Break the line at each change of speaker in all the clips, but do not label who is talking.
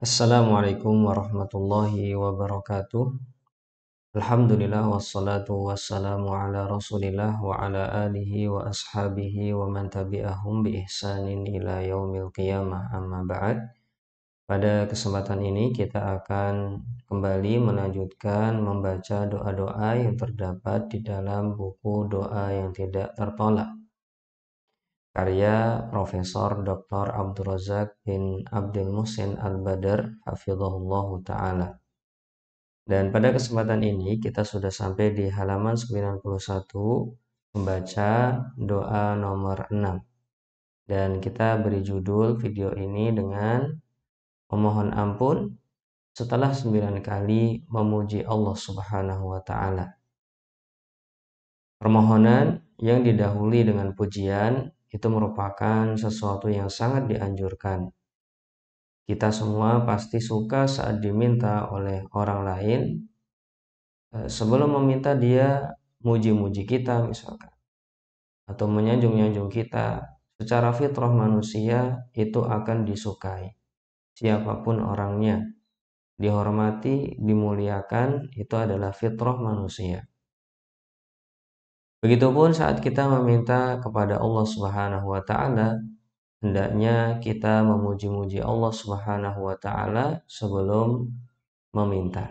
Assalamualaikum warahmatullahi wabarakatuh. Alhamdulillah wassalatu wassalamu ala Rasulillah wa ala alihi wa ashabihi wa man tabi'ahum bi ihsanin ila yaumil qiyamah, amma ba'd. Pada kesempatan ini kita akan kembali melanjutkan membaca doa-doa yang terdapat di dalam buku Doa yang Tidak Tertolak karya Profesor Dr. Abdul Razak bin Abdul Muhsin Al-Badr hafizahullah ta'ala. Dan pada kesempatan ini kita sudah sampai di halaman 91 membaca doa nomor 6. Dan kita beri judul video ini dengan memohon ampun setelah 9 kali memuji Allah Subhanahu wa taala. Permohonan yang didahului dengan pujian itu merupakan sesuatu yang sangat dianjurkan. Kita semua pasti suka saat diminta oleh orang lain, sebelum meminta dia muji-muji kita misalkan, atau menyanjung-nyanjung kita, secara fitrah manusia itu akan disukai. Siapapun orangnya, dihormati, dimuliakan, itu adalah fitrah manusia. Begitupun saat kita meminta kepada Allah Subhanahu wa taala, hendaknya kita memuji-muji Allah Subhanahu wa taala sebelum meminta.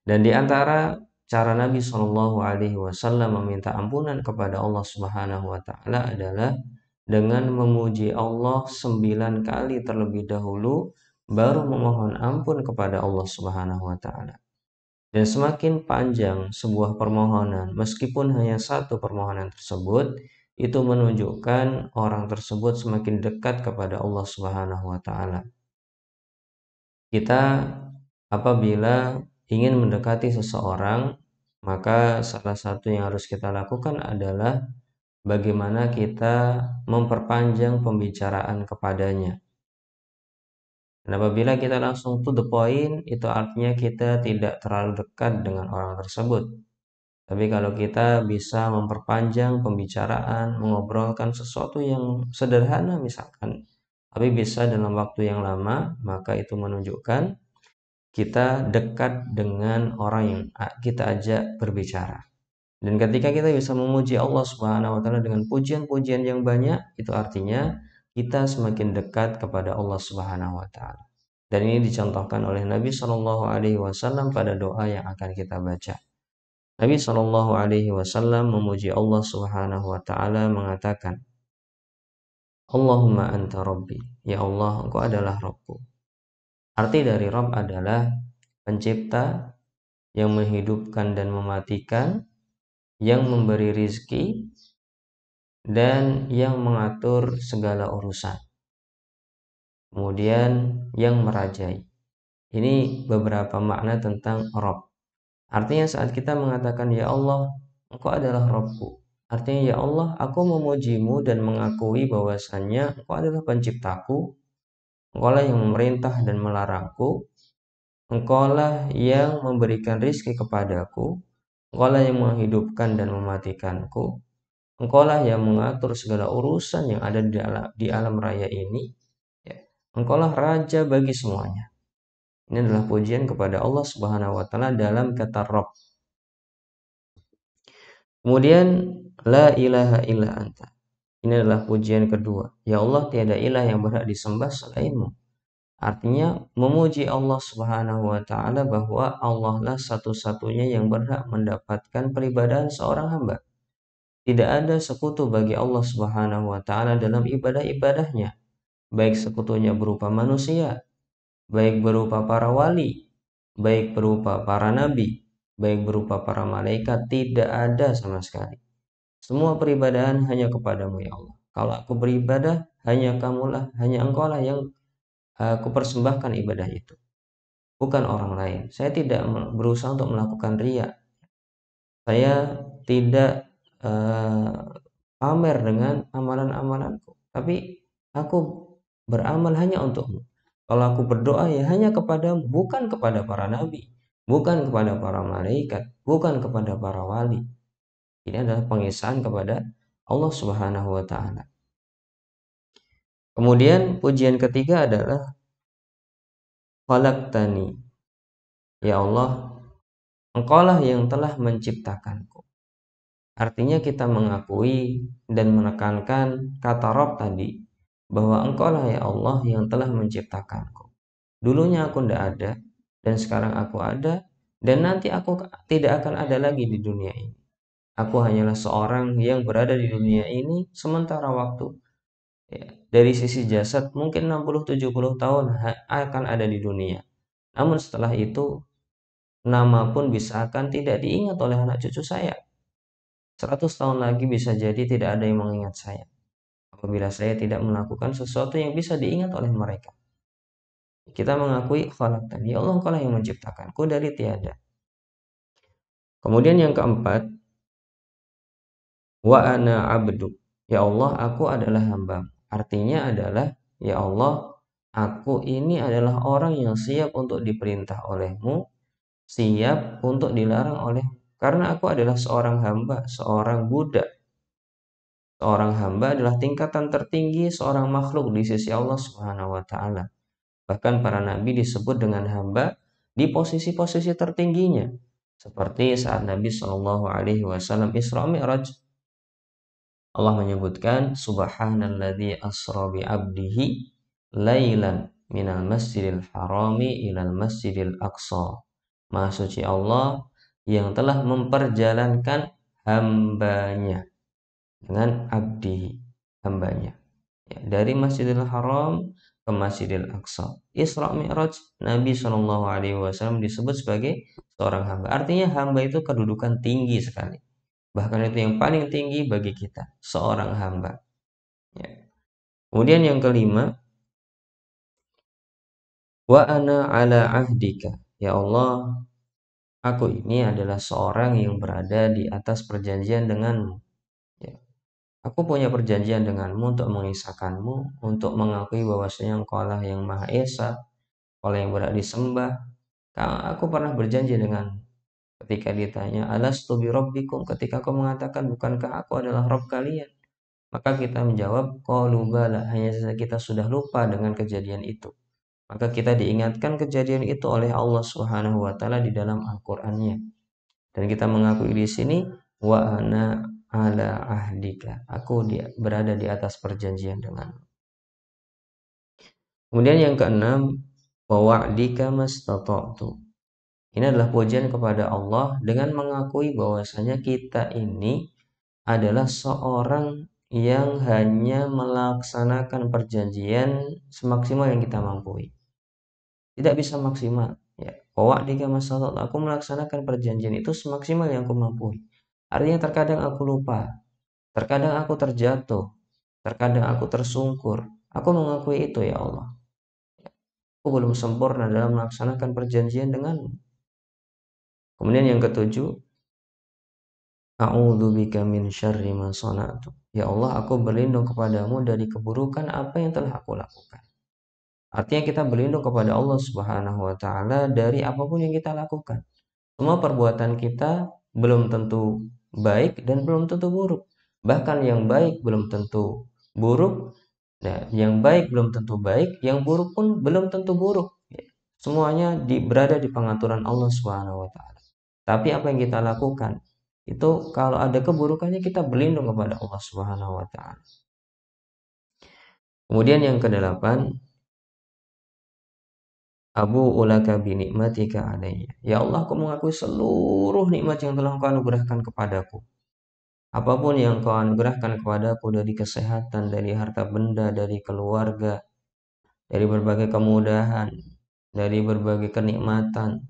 Dan di antara cara Nabi Shallallahu Alaihi Wasallam meminta ampunan kepada Allah Subhanahu Wa Taala adalah dengan memuji Allah 9 kali terlebih dahulu, baru memohon ampun kepada Allah Subhanahu Wa Taala. Dan semakin panjang sebuah permohonan, meskipun hanya satu permohonan tersebut, itu menunjukkan orang tersebut semakin dekat kepada Allah Subhanahu Wa Taala. Kita apabila ingin mendekati seseorang, maka salah satu yang harus kita lakukan adalah bagaimana kita memperpanjang pembicaraan kepadanya. Dan apabila kita langsung to the point, itu artinya kita tidak terlalu dekat dengan orang tersebut. Tapi kalau kita bisa memperpanjang pembicaraan, mengobrolkan sesuatu yang sederhana misalkan, tapi bisa dalam waktu yang lama, maka itu menunjukkan kita dekat dengan orang yang kita ajak berbicara. Dan ketika kita bisa memuji Allah Subhanahu wa taala dengan pujian-pujian yang banyak, itu artinya kita semakin dekat kepada Allah Subhanahu wa taala. Dan ini dicontohkan oleh Nabi Shallallahu alaihi wasallam pada doa yang akan kita baca. Nabi Shallallahu alaihi wasallam memuji Allah Subhanahu wa taala mengatakan, Allahumma anta rabbi, ya Allah, engkau adalah Rabbku. Arti dari Rabb adalah pencipta yang menghidupkan dan mematikan, yang memberi rizki, dan yang mengatur segala urusan. Kemudian yang merajai. Ini beberapa makna tentang Rabb. Artinya saat kita mengatakan, ya Allah, engkau adalah Rabbku. Artinya, ya Allah, aku memujimu dan mengakui bahwasannya engkau adalah penciptaku, engkau lah yang memerintah dan melarangku, engkaulah yang memberikan rizki kepadaku, engkaulah yang menghidupkan dan mematikanku, engkaulah yang mengatur segala urusan yang ada di alam raya ini, ya. Engkaulah raja bagi semuanya. Ini adalah pujian kepada Allah Subhanahu wa taala dalam kata Rabb. Kemudian la ilaha illa anta. Ini adalah pujian kedua. Ya Allah, tiada ilah yang berhak disembah selainmu. Artinya memuji Allah Subhanahu wa taala bahwa Allah lah satu-satunya yang berhak mendapatkan peribadahan seorang hamba. Tidak ada sekutu bagi Allah Subhanahu wa taala dalam ibadah-ibadahnya, baik sekutunya berupa manusia, baik berupa para wali, baik berupa para nabi, baik berupa para malaikat, tidak ada sama sekali. Semua peribadahan hanya kepadamu ya Allah. Kalau aku beribadah, hanya kamulah, hanya engkaulah yang aku persembahkan ibadah itu, bukan orang lain. Saya tidak berusaha untuk melakukan riya. Saya tidak pamer dengan amalan-amalanku, tapi aku beramal hanya untukmu. Kalau aku berdoa ya hanya kepadamu, bukan kepada para nabi, bukan kepada para malaikat, bukan kepada para wali. Ini adalah pengisahan kepada Allah Subhanahu wa taala. Kemudian pujian ketiga adalah khalaqtani. Ya Allah, Engkaulah yang telah menciptakanku. Artinya kita mengakui dan menekankan kata Rabb tadi, bahwa Engkaulah ya Allah yang telah menciptakanku. Dulunya aku tidak ada, dan sekarang aku ada, dan nanti aku tidak akan ada lagi di dunia ini. Aku hanyalah seorang yang berada di dunia ini sementara waktu. Ya, dari sisi jasad mungkin 60-70 tahun akan ada di dunia. Namun setelah itu, nama pun bisa akan tidak diingat oleh anak cucu saya. 100 tahun lagi bisa jadi tidak ada yang mengingat saya, apabila saya tidak melakukan sesuatu yang bisa diingat oleh mereka. Kita mengakui khalaqtani, ya Allah Engkaulah yang menciptakanku dari tiada. Kemudian yang keempat, wa ana abdu. Ya Allah, aku adalah hamba. Artinya adalah, ya Allah, aku ini adalah orang yang siap untuk diperintah olehmu, siap untuk dilarang olehmu. Karena aku adalah seorang hamba, seorang budak. Seorang hamba adalah tingkatan tertinggi seorang makhluk di sisi Allah Subhanahu wa taala. Bahkan para nabi disebut dengan hamba di posisi-posisi tertingginya. Seperti saat Nabi Shallallahu alaihi wasallam Isra Mi'raj, Allah menyebutkan subhanalladzi asra bi 'abdihi lailan minal masjidil harami ilal masjidil aqsa. Maha suci Allah yang telah memperjalankan hambanya dengan abdi, hambanya, ya, dari Masjidil Haram ke Masjidil Aqsa. Isra Mi'raj, Nabi Shallallahu alaihi wasallam disebut sebagai seorang hamba. Artinya hamba itu kedudukan tinggi sekali. Bahkan itu yang paling tinggi bagi kita, seorang hamba. Ya. Kemudian yang kelima, wa ana ala ahdika. Ya Allah, aku ini adalah seorang yang berada di atas perjanjian denganmu. Ya. Aku punya perjanjian denganmu untuk mengisahkanmu, untuk mengakui bahwasanya Engkau lah yang Maha Esa, Engkau yang berhak disembah. Aku pernah berjanji dengan ketika ditanya, alastu bi rabbikum, ketika kau mengatakan bukankah aku adalah Rabb kalian? Maka kita menjawab, qalu bala, hanya saja kita sudah lupa dengan kejadian itu. Maka kita diingatkan kejadian itu oleh Allah Subhanahu wa taala di dalam Al-Qur'annya. Dan kita mengakui di sini, wa ana ala ahdika, aku berada di atas perjanjian dengan. Kemudian yang keenam, wa wa'dika mastata'tu. Ini adalah pujian kepada Allah dengan mengakui bahwasanya kita ini adalah seorang yang hanya melaksanakan perjanjian semaksimal yang kita mampu. Tidak bisa maksimal, ya. Wa wa'dika mastata'tu, aku melaksanakan perjanjian itu semaksimal yang aku mampu. Artinya terkadang aku lupa, terkadang aku terjatuh, terkadang aku tersungkur. Aku mengakui itu, ya Allah. Aku belum sempurna dalam melaksanakan perjanjian denganmu. Kemudian yang ketujuh, a'udzubika min syarri ma sana'tu. Ya Allah, aku berlindung kepadamu dari keburukan apa yang telah aku lakukan. Artinya kita berlindung kepada Allah Subhanahu wa taala dari apapun yang kita lakukan. Semua perbuatan kita belum tentu baik dan belum tentu buruk. Bahkan yang baik belum tentu buruk. Nah, yang baik belum tentu baik, yang buruk pun belum tentu buruk. Semuanya berada di pengaturan Allah Subhanahu wa taala. Tapi apa yang kita lakukan itu, kalau ada keburukannya, kita berlindung kepada Allah Subhanahu wa taala. Kemudian yang kedelapan, Abu ulaka bi nikmatika alayya. Ya Allah, aku mengakui seluruh nikmat yang telah Engkau anugerahkan kepadaku. Apapun yang Engkau anugerahkan kepadaku, dari kesehatan, dari harta benda, dari keluarga, dari berbagai kemudahan, dari berbagai kenikmatan,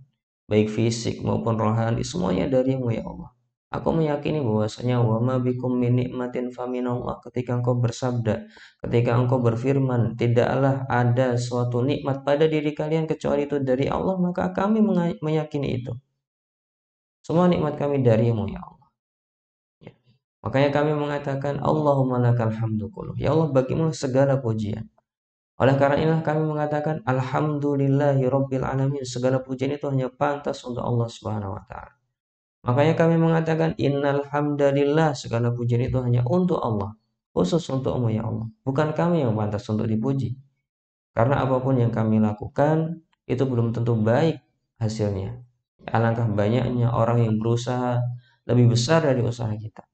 baik fisik maupun rohani, semuanya darimu ya Allah. Aku meyakini bahwasanya wa ma bikum min nikmatin faminallah, ketika Engkau bersabda, ketika Engkau berfirman, tidaklah ada suatu nikmat pada diri kalian kecuali itu dari Allah, maka kami meyakini itu. Semua nikmat kami darimu ya Allah. Ya. Makanya kami mengatakan Allahumma lakal hamdu kullu. Ya Allah, bagimu segala pujian. Oleh karena inilah kami mengatakan alhamdulillahi rabbil alamin. Segala pujian itu hanya pantas untuk Allah Subhanahu wa taala. Makanya kami mengatakan innal hamdalillah, segala pujian itu hanya untuk Allah, khusus untukmu ya Allah. Bukan kami yang pantas untuk dipuji. Karena apapun yang kami lakukan itu belum tentu baik hasilnya. Alangkah banyaknya orang yang berusaha lebih besar dari usaha kita,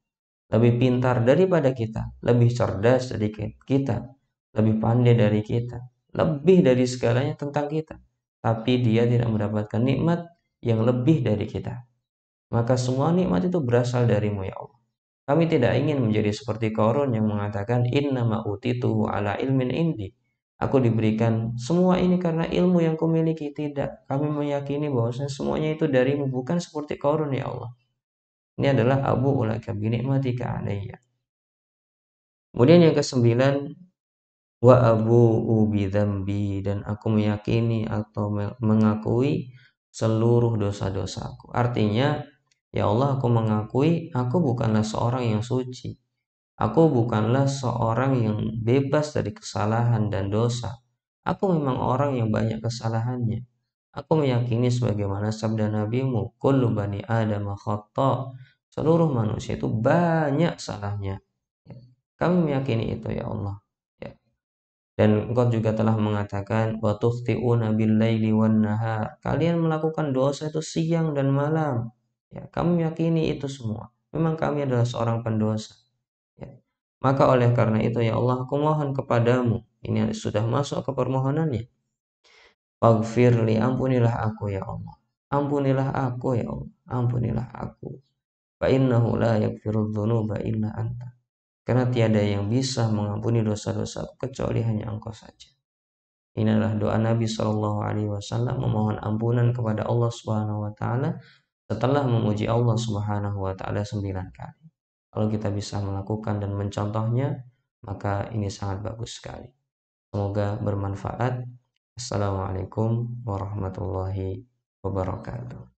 lebih pintar daripada kita, lebih cerdas dari kita, lebih pandai dari kita, lebih dari segalanya tentang kita. Tapi dia tidak mendapatkan nikmat yang lebih dari kita. Maka semua nikmat itu berasal darimu ya Allah. Kami tidak ingin menjadi seperti Qarun yang mengatakan innama utitu ala ilmin indi. Aku diberikan semua ini karena ilmu yang kumiliki. Tidak. Kami meyakini bahwasanya semuanya itu darimu, bukan seperti Qarun ya Allah. Ini adalah abu ulaka bi nikmatika alayya. Kemudian yang kesembilan, wa abu'u bidzambi, dan aku meyakini atau mengakui seluruh dosa-dosaku. Artinya, ya Allah, aku mengakui aku bukanlah seorang yang suci. Aku bukanlah seorang yang bebas dari kesalahan dan dosa. Aku memang orang yang banyak kesalahannya. Aku meyakini sebagaimana sabda nabimu, kullu bani adam khata. Seluruh manusia itu banyak salahnya. Kami meyakini itu ya Allah. Ya. Dan Engkau juga telah mengatakan wa tukhti'una bil-laili wan-nahar. Kalian melakukan dosa itu siang dan malam. Ya, kami meyakini itu semua. Memang kami adalah seorang pendosa. Ya. Maka oleh karena itu ya Allah, aku mohon kepadamu. Ini sudah masuk ke permohonannya. Faghfirli, ampunilah aku ya Allah. Ampunilah aku ya Allah. Ampunilah aku. Fa innahu la yaghfirudz dzunuba illa anta. Karena tiada yang bisa mengampuni dosa-dosa kecuali hanya Engkau saja. Ini adalah doa Nabi Shallallahu Alaihi Wasallam memohon ampunan kepada Allah Subhanahu Wa Taala setelah memuji Allah Subhanahu Wa Taala 9 kali. Kalau kita bisa melakukan dan mencontohnya, maka ini sangat bagus sekali. Semoga bermanfaat. Assalamualaikum warahmatullahi wabarakatuh.